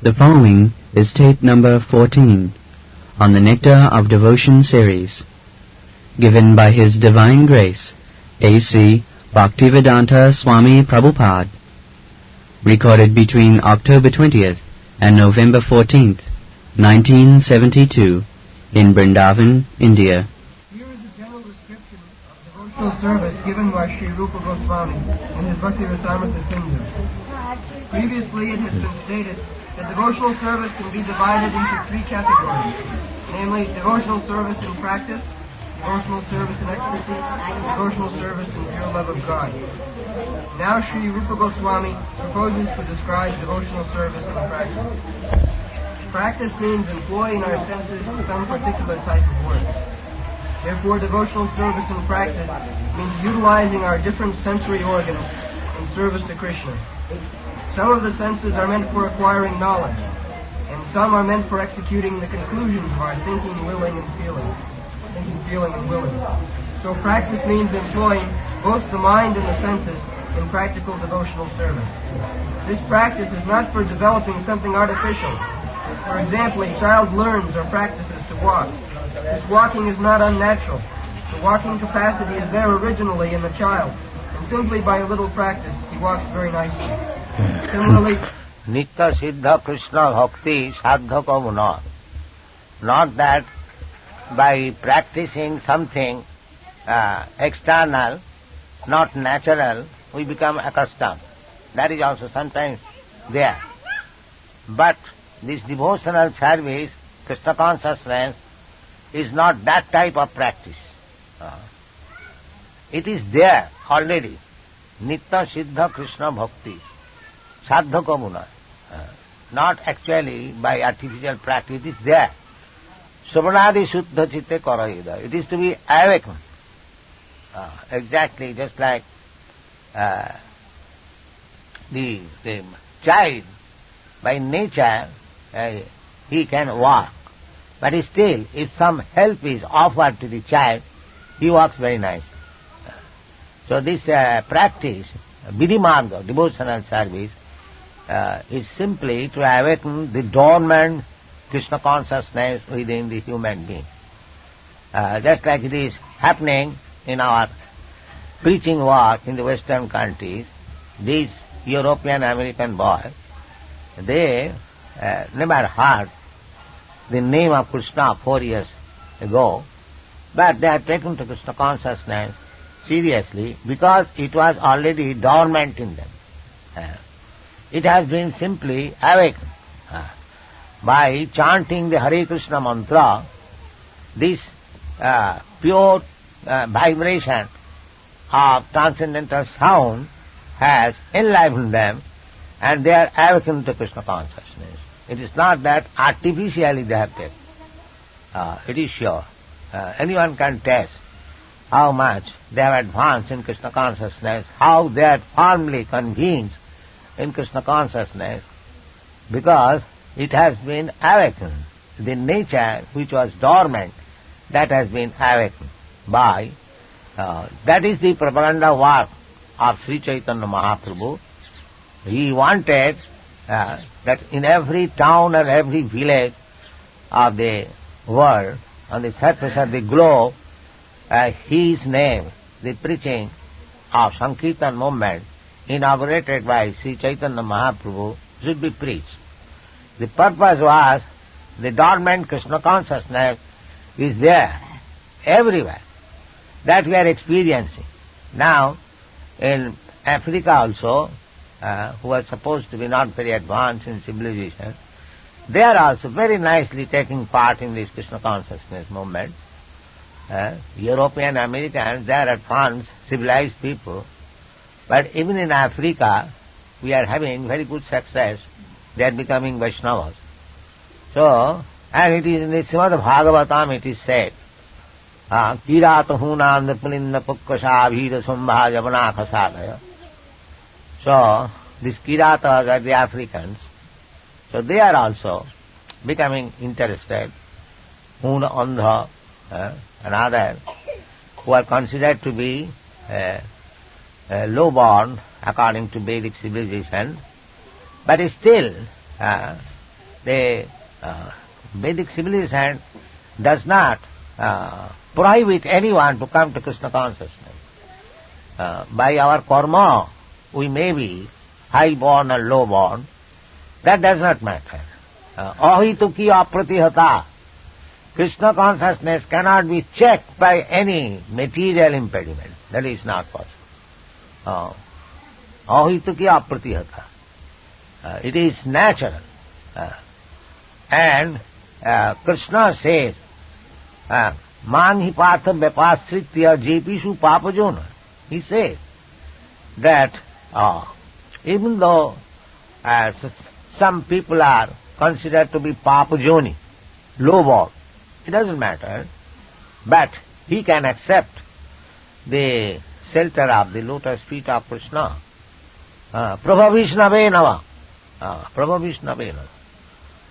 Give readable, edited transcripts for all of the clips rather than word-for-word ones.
The following is tape number 14 on the Nectar of Devotion series, given by His Divine Grace, A.C. Bhaktivedanta Swami Prabhupada, recorded between October 20th and November 14th, 1972, in Vrindaban, India. Here is a general description of devotional service given by Sri Rupa Goswami in his Bhakti Rasamrita Sindhu. Previously it has been stated that devotional service can be divided into three categories, namely devotional service in practice, devotional service in ecstasy, and devotional service in pure love of God. Now Sri Rupa Goswami proposes to describe devotional service in practice. Practice means employing our senses in some particular type of work. Therefore, devotional service in practice means utilizing our different sensory organs in service to Krishna. Some of the senses are meant for acquiring knowledge, and some are meant for executing the conclusions of our thinking, willing, and feeling. Thinking, feeling, and willing. So practice means employing both the mind and the senses in practical devotional service. This practice is not for developing something artificial. For example, a child learns or practices to walk. This walking is not unnatural. The walking capacity is there originally in the child, and simply by a little practice, he walks very nicely. Similarly, Nitya Siddha Krishna Bhakti Sadha Kamuna. Not that by practicing something external, not natural, we become accustomed. That is also sometimes there. But this devotional service, Krishna consciousness, is not that type of practice. It is there already. Nitya Siddha Krishna Bhakti. Sadha Kamuna. Not actually by artificial practice, it is there. Savanadi Shuddha Chitte Karayida. It is to be awakened. Exactly just like the child, by nature, he can walk. But still, if some help is offered to the child, he walks very nice. So this practice, Vidhimarga, devotional service, is simply to awaken the dormant Krishna consciousness within the human being. Just like it is happening in our preaching work in the Western countries, these European American boys, they never heard the name of Krishna 4 years ago, but they have taken to Krishna consciousness seriously because it was already dormant in them. It has been simply awakened. By chanting the Hare Krishna mantra, this pure vibration of transcendental sound has enlivened them, and they are awakened to Krishna consciousness. It is not that artificially they have taken. It is sure. Anyone can test how much they have advanced in Krishna consciousness, how they are firmly convinced in Krishna consciousness, because it has been awakened. The nature which was dormant, that has been awakened by, that is the propaganda work of Sri Chaitanya Mahaprabhu. He wanted that in every town and every village of the world, on the surface of the globe, his name, the preaching of Sankirtan movement, inaugurated by Sri Chaitanya Mahaprabhu, should be preached. The purpose was the dormant Krishna consciousness is there everywhere. That we are experiencing. Now, in Africa also, who are supposed to be not very advanced in civilization, they are also very nicely taking part in this Krishna consciousness movement. European Americans, they are advanced, civilized people, but even in Africa, we are having very good success. They are becoming Vaishnavas. So, and it is in the Srimad Bhagavatam it is said, Kirata Hunanda Pulinda Pukkasa Vira Sumbha Javana Khasadaya. So, these Kiratas are the Africans. So they are also becoming interested. Huna Andha and others who are considered to be low-born according to Vedic civilization, but still the Vedic civilization does not prohibit anyone to come to Krishna consciousness. By our karma, we may be high-born or low-born. That does not matter. Ahituki apratihata. Krishna consciousness cannot be checked by any material impediment. That is not possible. Ahituki apratihata. It is natural. And Krishna says, Man hi partha vyapasritya jepishu papajona. He says that even though some people are considered to be papajoni, low-born, it doesn't matter, but he can accept the shelter of the lotus feet of Krishna. Prabhavishnave nama. Prabhavishnave nama.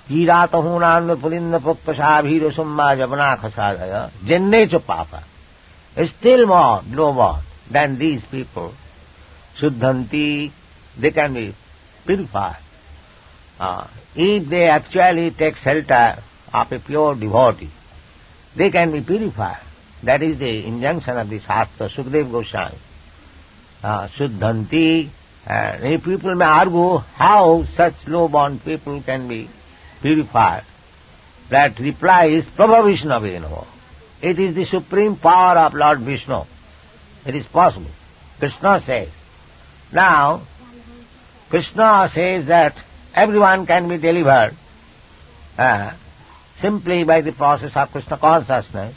Hiratahunan pulinda puktasabhira summa javana khasadaya jennecha papa. Still more low-born than these people. Shuddhanti, they can be purified. If they actually take shelter of a pure devotee, they can be purified. That is the injunction of the Shastra, Sukadeva Goswami. Shuddhanti, and people may argue how such low-born people can be purified. That reply is Prabhavishnaveno. It is the supreme power of Lord Vishnu. It is possible. Krishna says. Now, Krishna says that everyone can be delivered simply by the process of Krishna consciousness.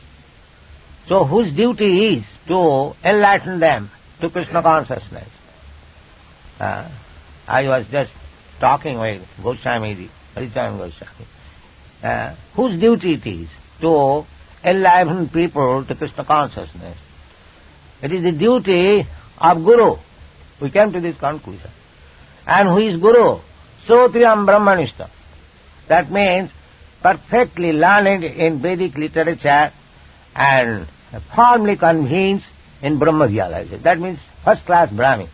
So whose duty is to enlighten them to Krishna consciousness? I was just talking with Goswami, Haricharan Goswami. Whose duty it is to enlighten people to Krishna consciousness? It is the duty of Guru. We came to this conclusion. And who is Guru? Srotriyam Brahmanishtam. That means perfectly learned in Vedic literature and firmly convinced in Brahma realization. That means first-class Brahmin.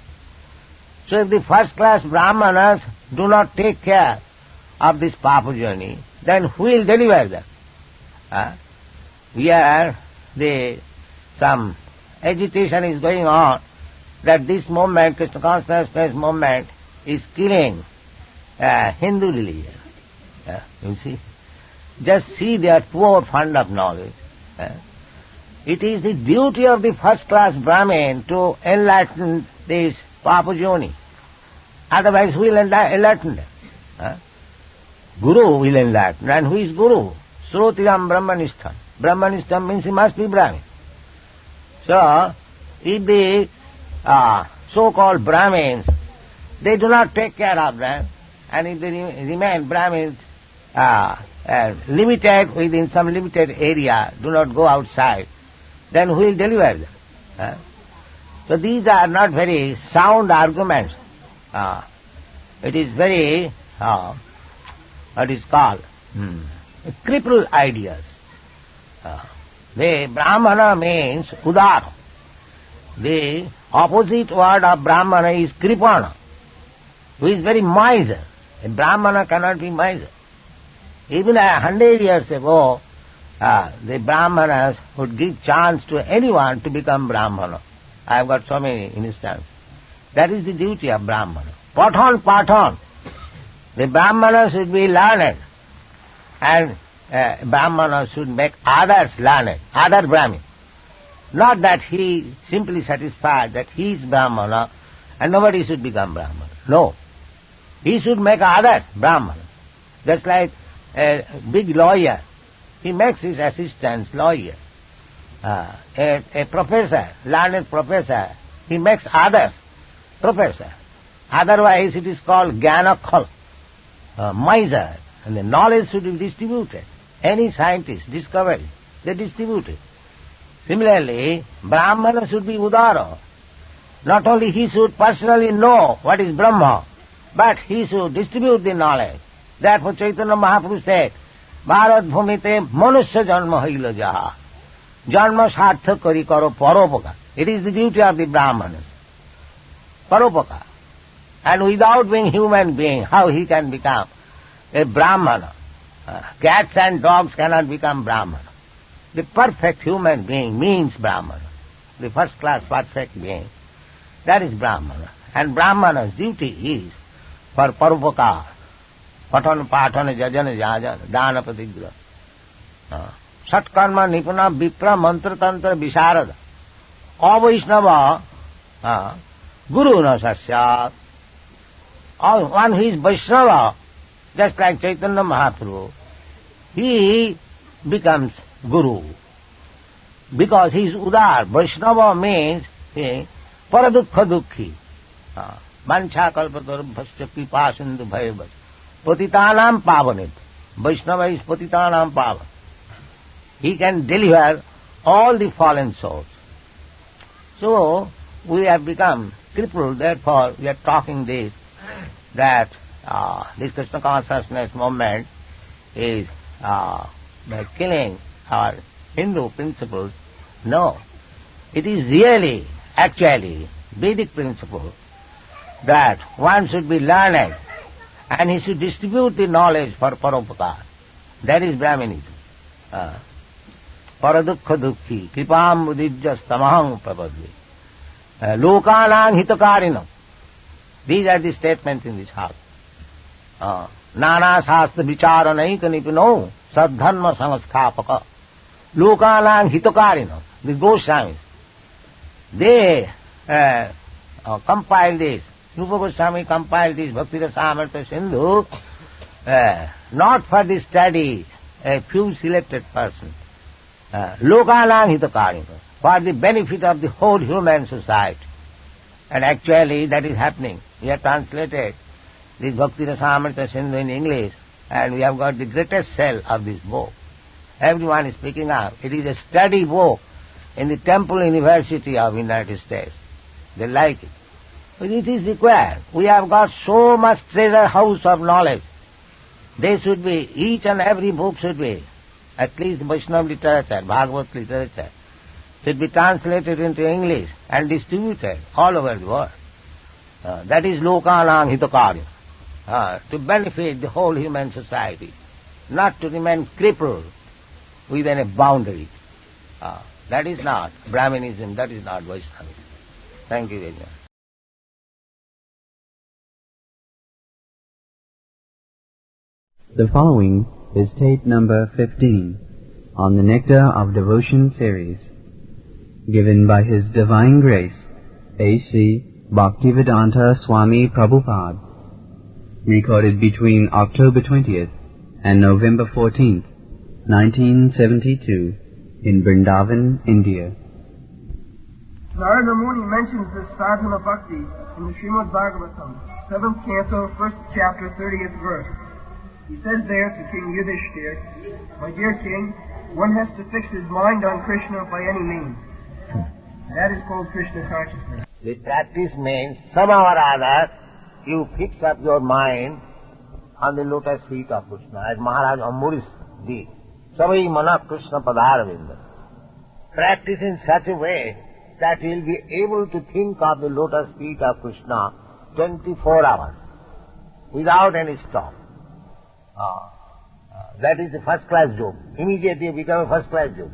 So if the first-class Brahmanas do not take care of this Papa journey, then who will deliver them? Here, some agitation is going on that this movement, Krishna consciousness movement, is killing Hindu religion. You see? Just see their poor fund of knowledge. It is the duty of the first-class Brahmin to enlighten this Papajoni. Otherwise, who will enlighten them? Guru will enlighten. And who is Guru? Srotriyam Brahmanishtam. Brahmanishtam means he must be Brahmin. So, if the so-called Brahmins, they do not take care of them, and if they remain Brahmins limited within some limited area, do not go outside, then who will deliver them? So these are not very sound arguments. It is very, what is called, crippled ideas. The Brahmana means Udara. The opposite word of Brahmana is Kripana, who is very miser. A Brahmana cannot be miser. Even 100 years ago, the Brahmanas would give chance to anyone to become Brahmana. I have got so many instances. That is the duty of Brahmana. Pathan. The Brahmana should be learned, and Brahmana should make others learned, other Brahmin. Not that he simply satisfied that he is Brahmana and nobody should become Brahmana. No. He should make others Brahmana. Just like a big lawyer, he makes his assistants lawyer. A professor, learned professor, he makes others professor. Otherwise it is called Jnana-khal, miser, and the knowledge should be distributed. Any scientist discovery, they distribute it. Similarly, Brahmana should be Udara. Not only he should personally know what is Brahma, but he should distribute the knowledge. Therefore Chaitanya Mahaprabhu said, Bharat bhumite manusya janma haila jaha. Janma sartha kari karo paropaka. It is the duty of the Brahmanas. Paropaka. And without being human being, how he can become a Brahmana. Cats and dogs cannot become Brahmana. The perfect human being means Brahmana. The first class perfect being, that is Brahmana. And Brahmana's duty is for parupakar, patana, patana, jajana, jajana, dana, patigra. Satkarma, nipuna, vipra, mantra, tantra, visarada. Avaishnava, guru na sasyat. One who is Vaishnava, just like Chaitanya Mahaprabhu, he becomes guru. Because he is udar. Vaishnava means paradukha dukhi. Mancha kalpatar bhasya pipa sindhu bhayavad. Patitanam pavanit. Vaishnava is patitanam pavan. He can deliver all the fallen souls. So, we have become crippled, therefore we are talking this, that this Krishna consciousness movement is killing our Hindu principles. No. It is really, actually, Vedic principle that one should be learned and he should distribute the knowledge for paropakar. That is Brahmanism. Paradukha dukhi, kripam mudijya samaham prapadvi. Lokanang hitakarinam. These are the statements in this house. Nana shastra vichara naika nipino sadharma sanghapaka. Lokanang hitakarinam. The Goswamis, they compiled this. Rupa Goswami compiled this Bhakti Rasamrita Sindhu not for the study a few selected persons. Lokanang hitakarinam, for the benefit of the whole human society. And actually that is happening. We have translated this Bhakti Rasamrita Sindhu in English, and we have got the greatest sale of this book. Everyone is picking up. It is a study book in the Temple University of United States. They like it. But it is required. We have got so much treasure house of knowledge. They should be, each and every book should be, at least Vaishnava literature, Bhagavad literature, should be translated into English and distributed all over the world. That is Lokanang Hitakarya, to benefit the whole human society, not to remain crippled within a boundary. That is not Brahmanism, that is not Vaishnavism. Thank you very much. The following is tape number 15 on the Nectar of Devotion series, given by His Divine Grace, A.C. Bhaktivedanta Swami Prabhupada, recorded between October 20th and November 14th, 1972, in Vrindaban, India. Narada Muni mentions this sadhana bhakti in the Srimad Bhagavatam, 7th canto, 1st chapter, 30th verse. He says there to King Yudhishthir, "My dear king, one has to fix his mind on Krishna by any means." That is called Krishna consciousness. The practice means somehow or other you fix up your mind on the lotus feet of Krishna, as Maharaj Amburis did. Savai mana Krishna padaravinda. Practice in such a way that you will be able to think of the lotus feet of Krishna 24 hours without any stop. That is the first class job. Immediately you become a first class job.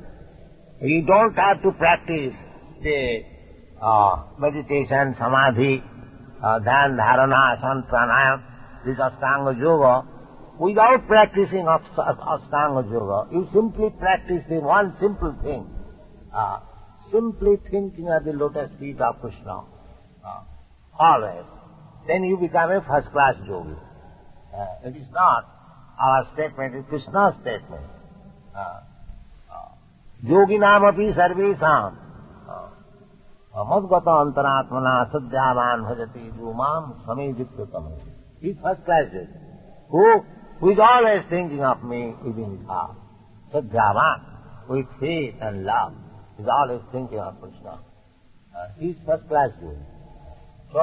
You don't have to practice the meditation, samadhi, dhyan, dharana, asana, pranayam, this Ashtanga Yoga. Without practicing Ashtanga Yoga, you simply practice the one simple thing, simply thinking of the lotus feet of Krishna, always. Then you become a first class yogi. It is not our statement, it is Krishna's statement. Yoginam api sarvesam madgata antaratmana sadhyavan bhajati dhumam samejityatam. He is first class yogi, who is always thinking of me within his heart. Sadhyavan, with faith and love, is always thinking of Krishna. He is first class yogi. So,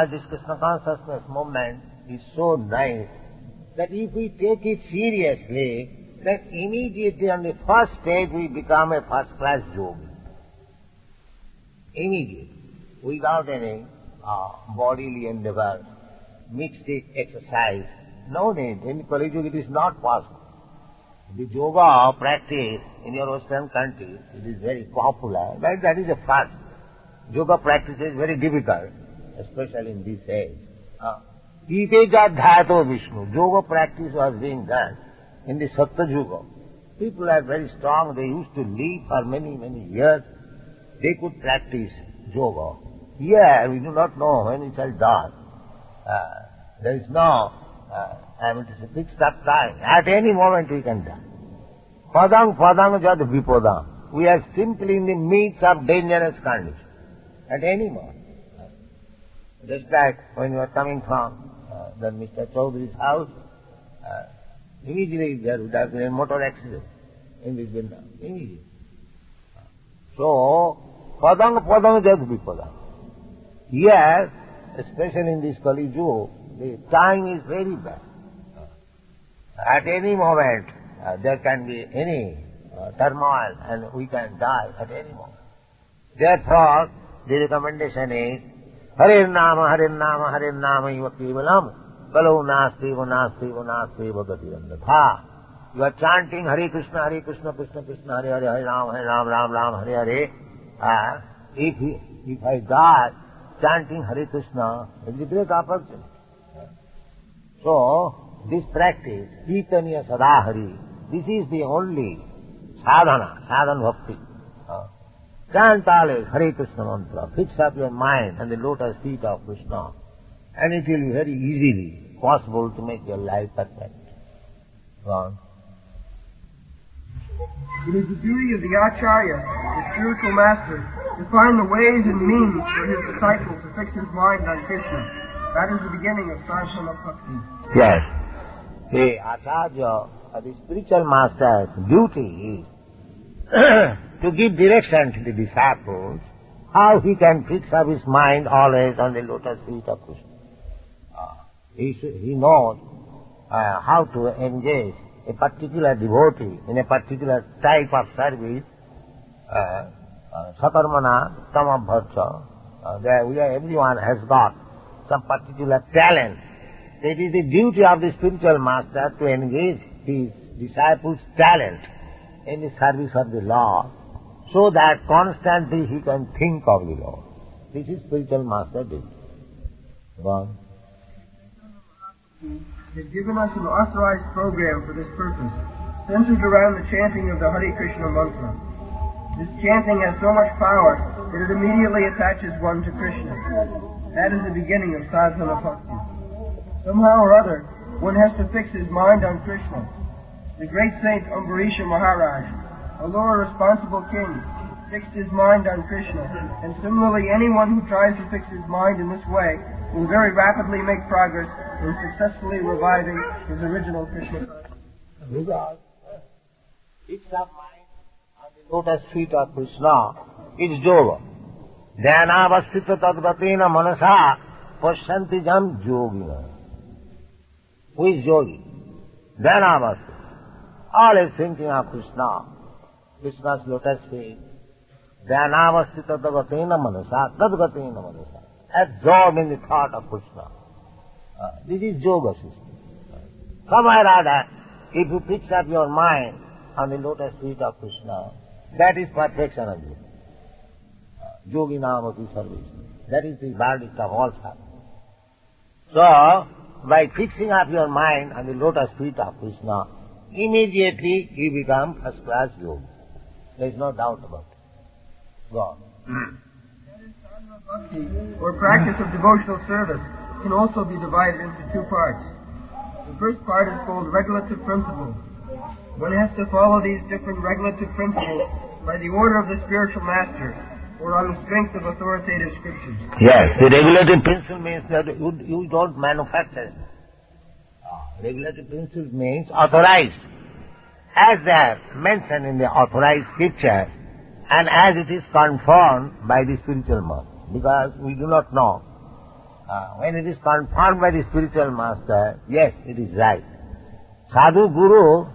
this Krishna consciousness movement is so nice that if we take it seriously, then immediately on the first stage we become a first class yogi. Immediately, without any bodily endeavor, mystic exercise, no need. In Kali Yuga it is not possible. The yoga practice in your Western countries, it is very popular, but that is a first. Yoga practice is very difficult, especially in this age. Iteja Dhyato Vishnu. Yoga practice was being done in the Satya Yuga. People are very strong. They used to live for many, many years. They could practice yoga. Here, we do not know when we shall die. There is no, it is a fixed up time. At any moment we can die. Padang jad vipadang. We are simply in the midst of dangerous condition. At any moment. Just like when you are coming from Mr. Chaudhry's house, immediately there would have been a motor accident in this Vrindaban. Immediately. So, padang jad vipadang. Here, especially in this Kali Yuga, the time is very bad. At any moment, there can be any turmoil and we can die at any moment. Therefore, the recommendation is, Hare Nama iva kevalam, kalau nasti gati randatha. You are chanting Hare Krishna, Krishna Krishna, Hare Hare, Hare Ram, Hare Hare. If I die chanting Hare Krishna, it is a great opportunity. So, this practice, Kirtaniya Sadahari, this is the only sadhana bhakti. Chant always Hare Krishna mantra, fix up your mind on the lotus feet of Krishna, and it will be very easily possible to make your life perfect. Gone. It is the duty of the Acharya, the spiritual master, to find the ways and means for his disciple to fix his mind on Krishna. That is the beginning of sadhana bhakti. Yes. The Acharya, the spiritual master's duty is to give direction to the disciples how he can fix up his mind always on the lotus feet of Krishna. He knows how to engage a particular devotee in a particular type of service, sakarmana, tamabhacha. Everyone has got some particular talent. It is the duty of the spiritual master to engage his disciples' talent in the service of the Lord, so that constantly he can think of the Lord. This is spiritual master duty. One. Has given us an authorized program for this purpose, centered around the chanting of the Hare Krishna mantra. This chanting has so much power that it immediately attaches one to Krishna. That is the beginning of sadhana bhakti. Somehow or other, one has to fix his mind on Krishna. The great saint Ambarisha Maharaj, a lower responsible king, fixed his mind on Krishna, and similarly anyone who tries to fix his mind in this way will very rapidly make progress in successfully reviving his original Krishna consciousness. Because fix up mind on the lotus feet of Krishna is yoga. Dhyanavastita tadgatena manasa pasyanti jam yogina. Who is yogi? Dhyanavastita. Always thinking of Krishna, Krishna's lotus feet. Dhyanavastita tadgatena manasa, tadgatena manasa. Absorbed in the thought of Krishna. This is yoga system. Somewhere or other, if you fix up your mind on the lotus feet of Krishna, that is perfection of yoga. Yogi namati service. That is the verdict of all sadhana. So, by fixing up your mind on the lotus feet of Krishna, immediately you become first class yogi. There is no doubt about it. Go on. Bhakti, or practice of devotional service, can also be divided into two parts. The first part is called regulative principles. One has to follow these different regulative principles by the order of the spiritual master, or on the strength of authoritative scriptures. Yes, the regulative principle means that you don't manufacture. Regulative principle means authorized. As they are mentioned in the authorized scripture, and as it is confirmed by the spiritual master. Because we do not know. When it is confirmed by the spiritual master, yes, it is right. Sadhu Guru,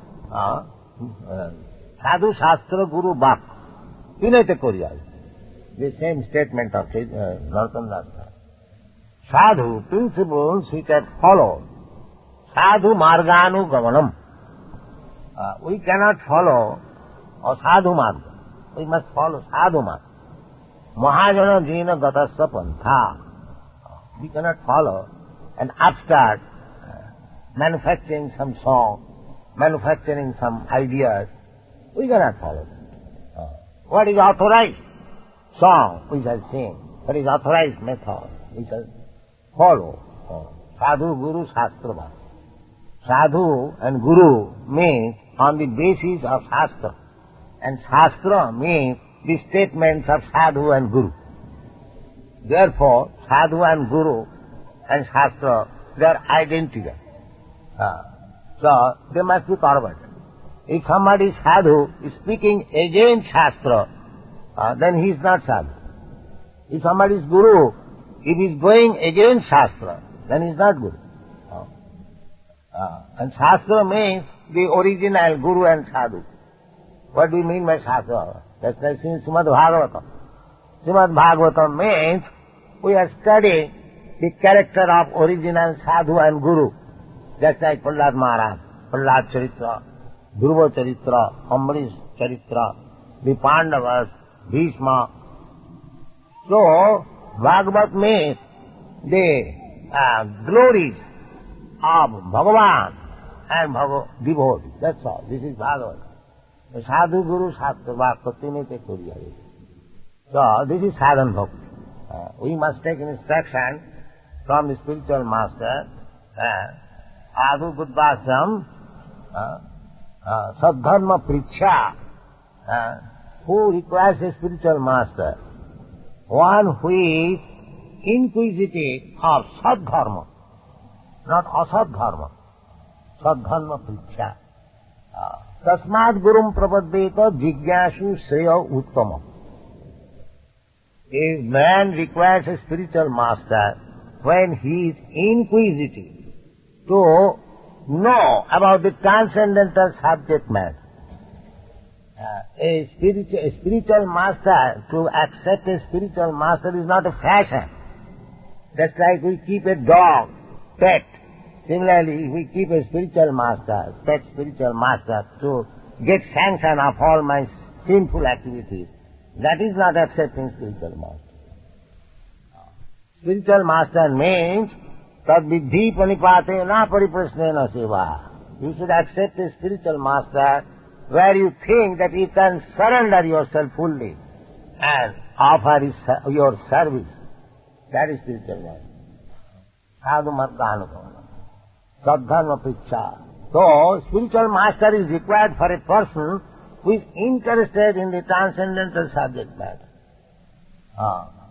Sadhu Shastra Guru Bak, Vinayate Koriyal. The same statement of Narottam Das. Sadhu principles which are followed, sadhu marganugamanam. We cannot follow a sadhu marga. We must follow sadhu marga. Mahajana jina gatasya pantha. We cannot follow an upstart manufacturing some song, manufacturing some ideas. We cannot follow that. What is authorized song we shall sing. What is authorized method we shall follow. Sadhu, Guru, Shastra. Sadhu and Guru means on the basis of Shastra. And Shastra means the statements of Sadhu and Guru. Therefore, Sadhu and Guru and Shastra, they are identical. So, they must be corroborated. If somebody Sadhu is speaking against Shastra, then he is not Sadhu. If somebody is Guru, if he is going against Shastra, then he is not Guru. And Shastra means the original Guru and Sadhu. What do we mean by Shastra? That's like Srimad Bhagavatam. Srimad Bhagavatam means we are studying the character of original Sadhu and Guru. Just like Prahlad Maharaj, Prahlad Charitra, Dhruva Charitra, Ambarish Charitra, the Pandavas, Bhishma. So, Bhagavat means the glories of Bhagavan and devotee. That's all. This is Bhagavat. The Sadhu Guru Shastra Bhakti Nite Kuriyari. So, this is sadhan bhakti. We must take instruction from the spiritual master. Adhu Buddhasam Sadharma Pricha, who requires a spiritual master, one who is inquisitive of Sadharma, not Asadharma, Sadharma Pricha. Tasmad Gurum Prapaddeta Jigyashu Sreya Uttama. A man requires a spiritual master when he is inquisitive to know about the transcendental subject matter. A spiritual master, to accept a spiritual master is not a fashion. Just like we keep a dog, pet. Similarly, we keep a spiritual master, pet spiritual master, to get sanction of all my sinful activities. That is not accepting spiritual master. Spiritual master means tad vidhi panipate na pariprasnena seva. You should accept a spiritual master where you think that you can surrender yourself fully and offer your service. That is spiritual master. Sadhu marganukam. Sadharma pricha. So, spiritual master is required for a person who is interested in the transcendental subject matter.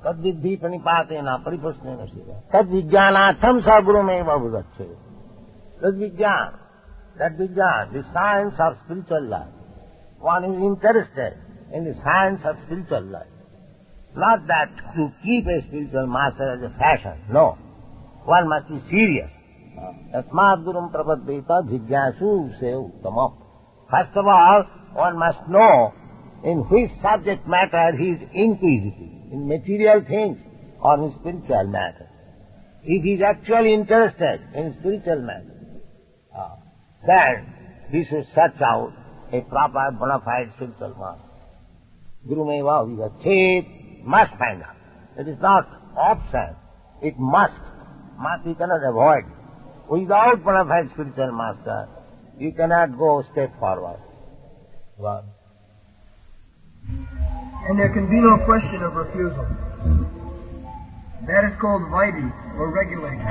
Tad vidhi panipatena paripasnena siva. Tad vijnanatham sagurumeva bhudatse. Tad vijnana. That vijnana, the science of spiritual life. One is interested in the science of spiritual life. Not that to keep a spiritual master as a fashion. No. One must be serious. Tasmad gurum prapaddeta jigyasu se uttamam. First of all, one must know in which subject matter he is inquisitive, in material things or in spiritual matter. If he is actually interested in spiritual matter, then he should search out a proper bona fide spiritual master. Guru Meva Vivacchet must find out. It is not option, it must. Must you cannot avoid. Without bona fide spiritual master, you cannot go a step forward. God. And there can be no question of refusal. That is called vaidhi, or regulating.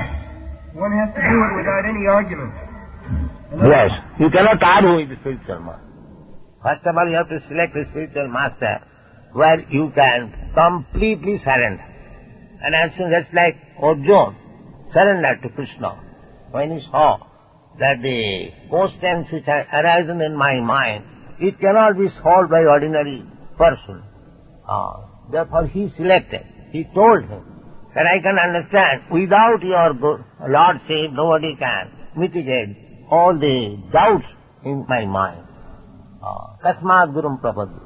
One has to do it without any argument. Yes, you cannot argue with the spiritual master. First of all, you have to select a spiritual master where you can completely surrender. And as soon as, like Arjuna surrendered to Krishna, when he saw that the questions which have arisen in my mind, it cannot be solved by ordinary person. Therefore he selected. He told him that I can understand, without your lordship, nobody can mitigate all the doubts in my mind. Tasmad gurum prapaddi.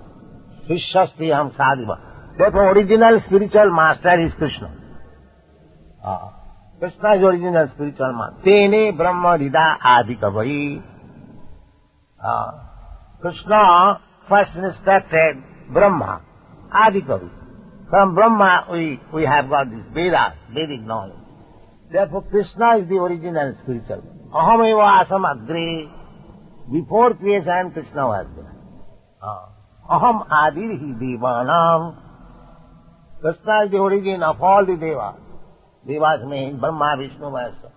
Shishyasti ham sadhiva. Therefore original spiritual master is Krishna. Krishna is original spiritual man. Tene Brahma Rida Adi Kavai. Krishna first instructed Brahma, Adi Kavi. From Brahma we have got this Veda, Vedic knowledge. Therefore Krishna is the original spiritual man. Aham eva asam agre. Before creation Krishna was there. Aham adirhi devanam. Krishna is the origin of all the devas. Devas means Brahma, Vishnu, Maheshwar.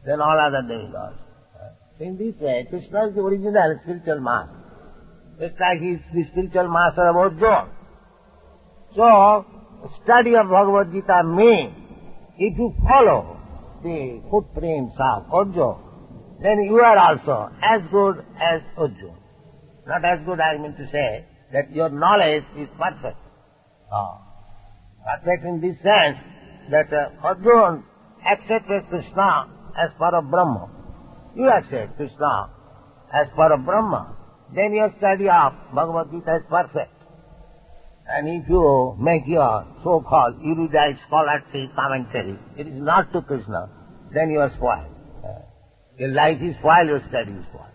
Then all other demigods. In this way, Krishna is the original spiritual master. Just like he is the spiritual master of Arjuna. So, study of Bhagavad Gita means, if you follow the footprints of Arjuna, then you are also as good as Arjuna. Not as good, I mean to say, that your knowledge is perfect. Perfect in this sense, that Arjuna accepted Krishna as Parabrahma. You accept Krishna as Parabrahma. Then your study of Bhagavad Gita is perfect. And if you make your so-called erudite scholarship commentary, it is not to Krishna, then you are spoiled. Your life is spoiled, your study is spoiled.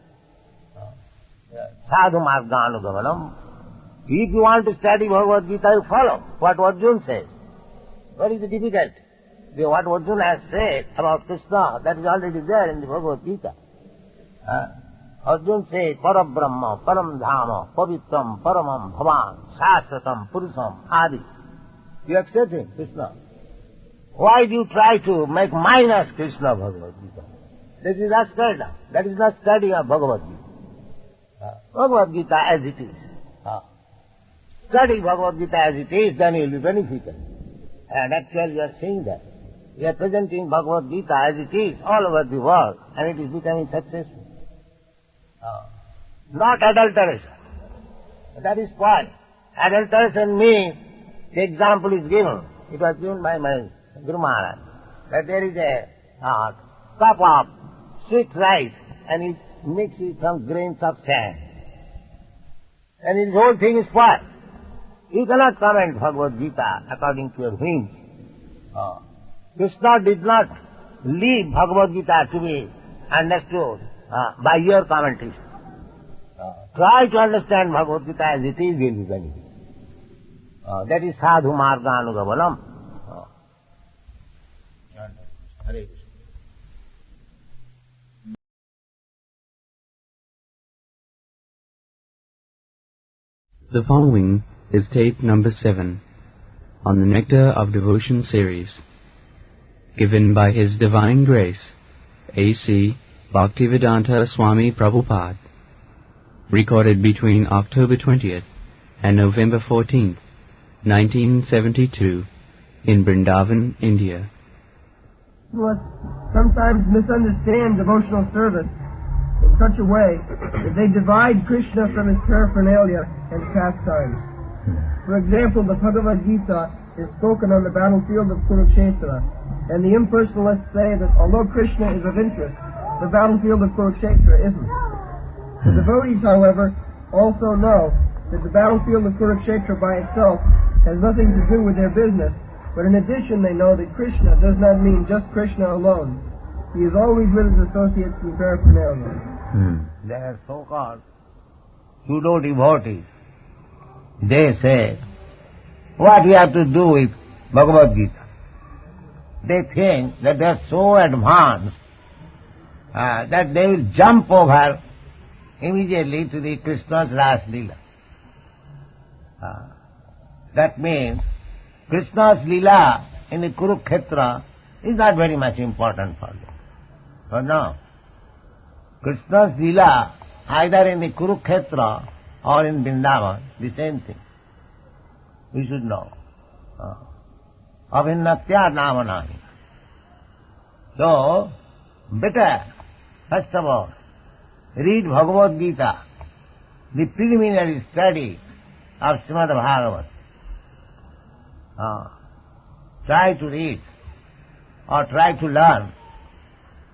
Sadhu marganugamanam. If you want to study Bhagavad Gita, you follow what Arjuna says. What is the difficulty? What Arjuna has said about Krishna, that is already there in the Bhagavad Gita. Arjuna says, Parabrahma, Param Dhama, Pavitram, Paramam, Bhavan, Shastratam, Purusam, Adi. You accept him, Krishna. Why do you try to make minus Krishna Bhagavad Gita? This is not study. That is not study of Bhagavad Gita. Bhagavad Gita as it is. Study Bhagavad Gita as it is, then you will be benefited. And actually you are saying that. We are presenting Bhagavad Gita as it is all over the world, and it is becoming successful. Not adulteration. That is point. Adulteration means, the example is given. It was given by my Guru Maharaj, that there is a cup of sweet rice, and he mixes with some grains of sand. And his whole thing is spoiled. You cannot comment Bhagavad Gita according to your whims. Krishna did not leave Bhagavad Gita to be understood by your commentaries. Try to understand Bhagavad Gita as it is, will be benefited. That is sadhu marga anugavalam. Hare Krishna. The following is tape number 7 on the Nectar of Devotion series, given by His Divine Grace, A.C. Bhaktivedanta Swami Prabhupada, recorded between October 20th and November 14th, 1972, in Vrindaban, India. Must sometimes misunderstand devotional service in such a way that they divide Krishna from his paraphernalia and pastimes. For example, the Bhagavad Gita is spoken on the battlefield of Kurukshetra, and the impersonalists say that although Krishna is of interest, the battlefield of Kurukshetra isn't. The devotees, however, also know that the battlefield of Kurukshetra by itself has nothing to do with their business, but in addition they know that Krishna does not mean just Krishna alone. He is always with his associates and paraphernalia. They are so-called pseudo-devotees. They say, what we have to do with Bhagavad Gita? They think that they are so advanced that they will jump over immediately to the Krishna's Ras Leela. That means Krishna's Leela in the Kurukshetra is not very much important for them. But no. Krishna's Leela, either in the Kurukshetra or in Vrindaban, the same thing. We should know. Avinnatya namanahi. So, better, first of all, read Bhagavad Gita, the preliminary study of Srimad Bhagavat. Try to read or try to learn.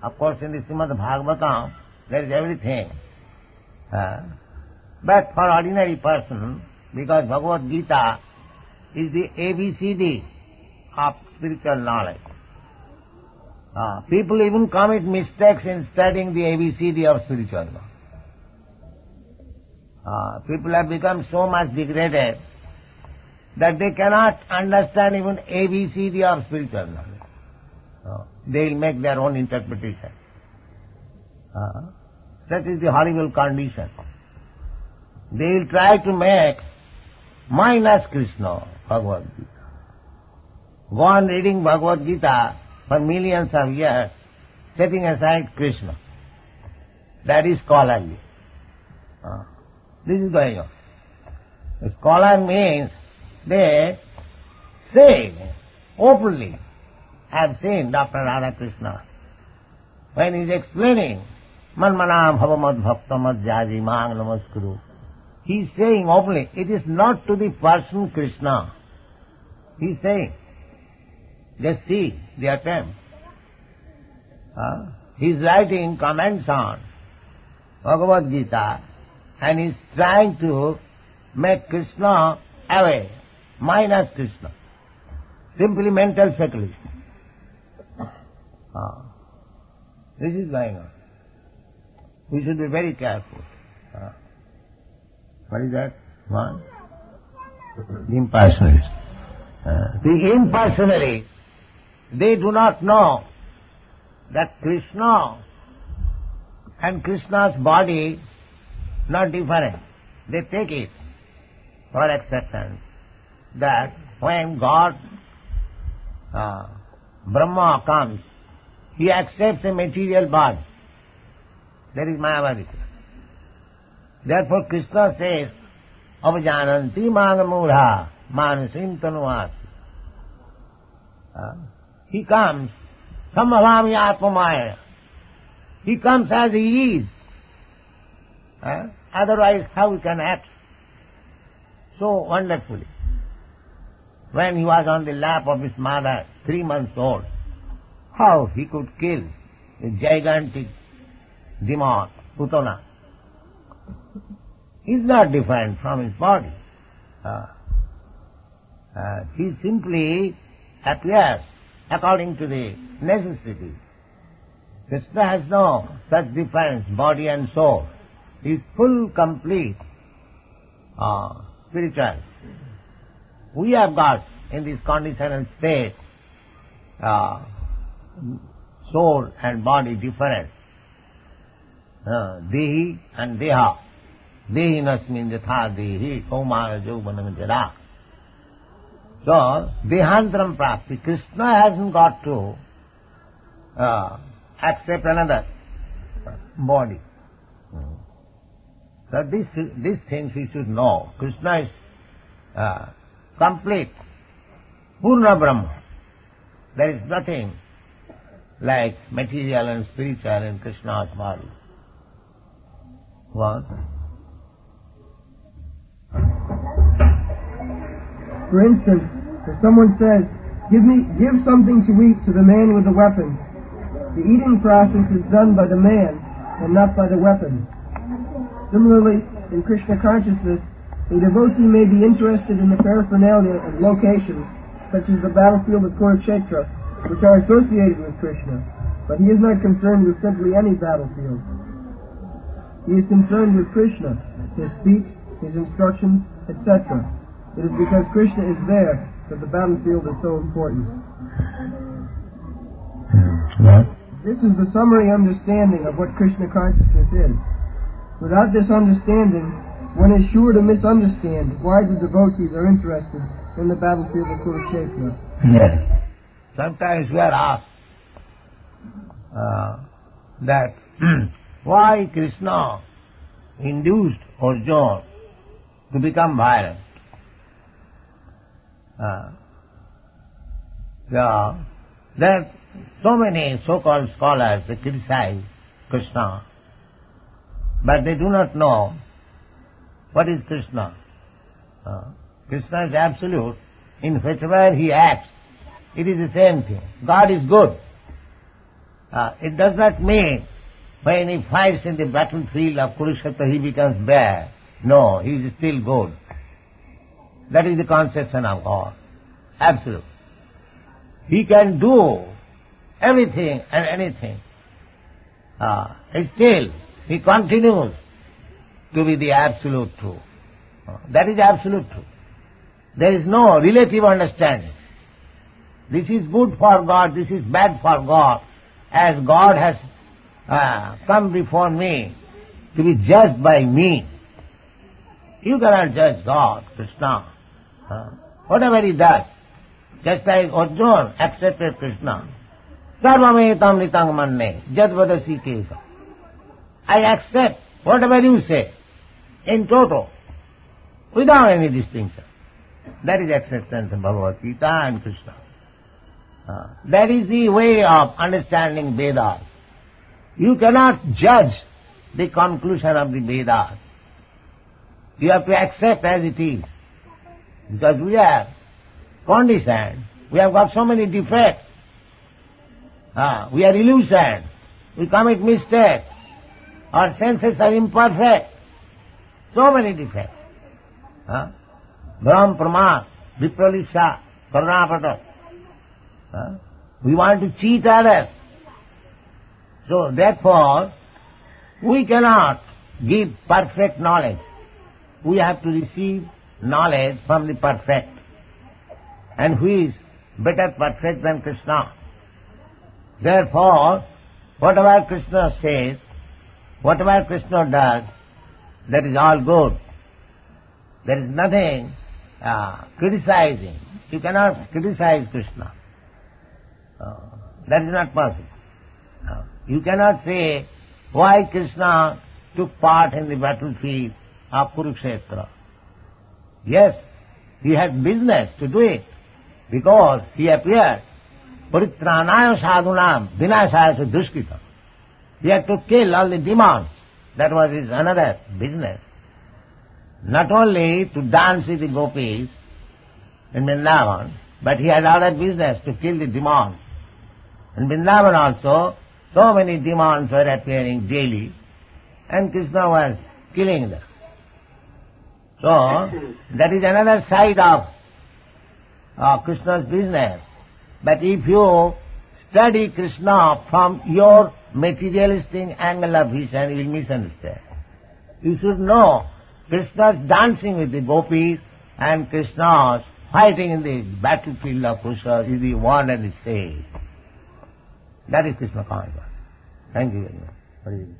Of course, in the Srimad Bhagavatam, there is everything. But for ordinary person, because Bhagavad Gita is the ABCD of spiritual knowledge. People even commit mistakes in studying the ABCD of spiritual knowledge. People have become so much degraded that they cannot understand even ABCD of spiritual knowledge. They will make their own interpretation. That is the horrible condition. They will try to make minus Krishna, Bhagavad Gita. Go on reading Bhagavad Gita for millions of years, setting aside Krishna. That is scholarly. This is going on. A scholar means they say openly, I have seen Dr. Radhakrishna, when he is explaining Manmanam Bhavamad Bhaktamad Jaji Mang Namaskuru, he is saying openly, it is not to the person Krishna. He is saying, just see the attempt. He is writing comments on Bhagavad Gita and he is trying to make Krishna away, minus Krishna. Simply mental speculation. This is going on. We should be very careful. What is that? One? The impersonalists. The impersonalists, they do not know that Krishna and Krishna's body not different. They take it for acceptance that when God, Brahma comes, he accepts a material body. That is Mayavadi. Therefore Krishna says, Avajananti Magamudha Manasim Tanuvasi. He comes, Sambhavami Atmamaya. He comes as he is. Otherwise how he can act so wonderfully? When he was on the lap of his mother, 3 months old, how he could kill a gigantic demon, Putana. He is not different from his body. He simply appears according to the necessity. Krishna has no such difference, body and soul. He is full, complete, spiritual. We have got in this conditional state soul and body different. Dehi and Deha. Dehi nasmin jatha dehi kaumara jauvanam jara. So, Dehantram prapti. Krishna hasn't got to accept another body. So these things we should know. Krishna is complete, Purna Brahma. There is nothing like material and spiritual in Krishna's body. What? For instance, if someone says, give something to eat to the man with the weapon, the eating process is done by the man and not by the weapon. Similarly, in Krishna consciousness, a devotee may be interested in the paraphernalia of locations, such as the battlefield of Kurukshetra, which are associated with Krishna, but he is not concerned with simply any battlefield. He is concerned with Krishna, his speech, his instructions, etc. It is because Krishna is there that the battlefield is so important. This is the summary understanding of what Krishna consciousness is. Without this understanding, one is sure to misunderstand why the devotees are interested in the battlefield of Kurukshetra. Yes. Sometimes we are asked that why Krishna induced Arjuna to become violent. There are so many so-called scholars that criticize Krishna, but they do not know what is Krishna. Krishna is absolute. In whichever he acts, it is the same thing. God is good. It does not mean when he fights in the battlefield of Kurukshetra he becomes bad. No, he is still good. That is the conception of God. Absolute. He can do everything and anything. Still, he continues to be the absolute truth. That is absolute truth. There is no relative understanding. This is good for God, this is bad for God. As God has come before me to be judged by me, you cannot judge God, Krishna. Whatever he does, just like Arjuna accepted Krishna. Sarvametam nitang manne, jadvadasi kesa. I accept whatever you say, in toto, without any distinction. That is acceptance of Bhagavad Gita and Krishna. That is the way of understanding Vedas. You cannot judge the conclusion of the Vedas. You have to accept as it is. Because we are conditioned, we have got so many defects. We are illusioned, we commit mistakes, our senses are imperfect. So many defects. Brahm Pramad, Vipralisha, Karunapata. We want to cheat others. So therefore, we cannot give perfect knowledge. We have to receive knowledge from the perfect. And who is better perfect than Krishna? Therefore, whatever Krishna says, whatever Krishna does, that is all good. There is nothing criticizing. You cannot criticize Krishna. That is not possible. You cannot say why Krishna took part in the battlefield of Kurukshetra. Yes, he had business to do it, because he appeared Paritranaya sadhunam vinashaya dushkita. He had to kill all the demons. That was his another business. Not only to dance with the gopis in Vrindaban, but he had other business to kill the demons. In Vrindaban also, so many demons were appearing daily, and Krishna was killing them. So, that is another side of Krishna's business. But if you study Krishna from your materialistic angle of vision, you will misunderstand. You should know Krishna's dancing with the gopis and Krishna's fighting in the battlefield of Krishna is the one and the same. That is Krishna consciousness. Thank you very much.